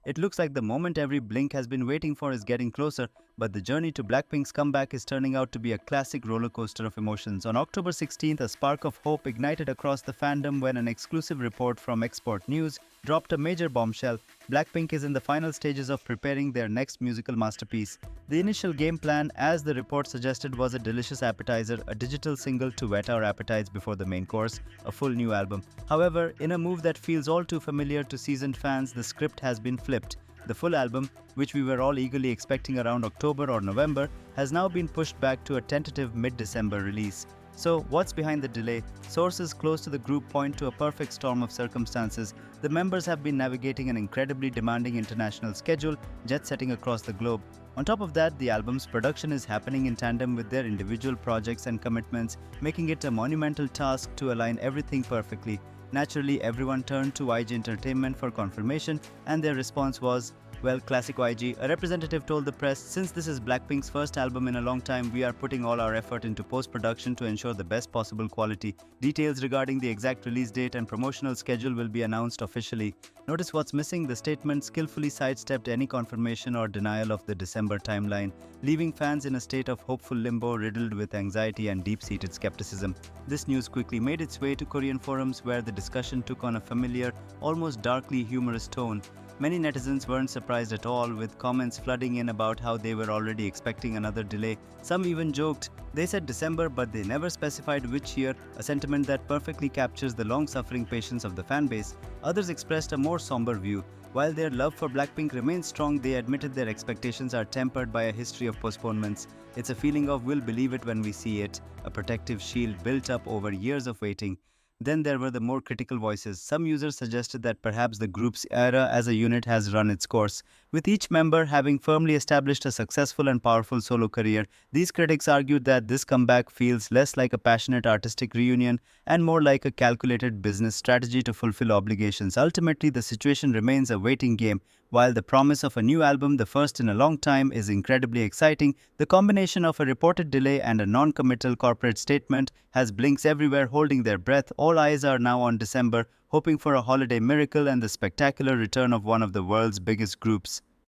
It looks like the moment every blink has been waiting for is getting closer, but the journey to Blackpink's comeback is turning out to be a classic roller coaster of emotions. On October 16th, a spark of hope ignited across the fandom when an exclusive report from Export News dropped a major bombshell. Blackpink is in the final stages of preparing their next musical masterpiece. The initial game plan, as the report suggested, was a delicious appetizer, a digital single to whet our appetites before the main course, a full new album. However, in a move that feels all too familiar to seasoned fans, the script has been flipped. The full album, which we were all eagerly expecting around October or November, has now been pushed back to a tentative mid-December release. So, what's behind the delay? Sources close to the group point to a perfect storm of circumstances. The members have been navigating an incredibly demanding international schedule, jet-setting across the globe. On top of that, the album's production is happening in tandem with their individual projects and commitments, making it a monumental task to align everything perfectly. Naturally, everyone turned to YG Entertainment for confirmation, and their response was, well, classic YG. A representative told the press, since this is Blackpink's first album in a long time, we are putting all our effort into post-production to ensure the best possible quality. Details regarding the exact release date and promotional schedule will be announced officially. Notice what's missing? The statement skillfully sidestepped any confirmation or denial of the December timeline, leaving fans in a state of hopeful limbo riddled with anxiety and deep-seated skepticism. This news quickly made its way to Korean forums where the discussion took on a familiar, almost darkly humorous tone. Many netizens weren't surprised at all, with comments flooding in about how they were already expecting another delay. Some even joked. They said December, but they never specified which year, a sentiment that perfectly captures the long-suffering patience of the fanbase. Others expressed a more somber view. While their love for Blackpink remains strong, they admitted their expectations are tempered by a history of postponements. It's a feeling of we'll believe it when we see it, a protective shield built up over years of waiting. Then there were the more critical voices. Some users suggested that perhaps the group's era as a unit has run its course, with each member having firmly established a successful and powerful solo career. These critics argued that this comeback feels less like a passionate artistic reunion and more like a calculated business strategy to fulfill obligations. Ultimately, the situation remains a waiting game. While the promise of a new album, the first in a long time, is incredibly exciting, the combination of a reported delay and a non-committal corporate statement has blinks everywhere holding their breath. All eyes are now on December, hoping for a holiday miracle and the spectacular return of one of the world's biggest groups.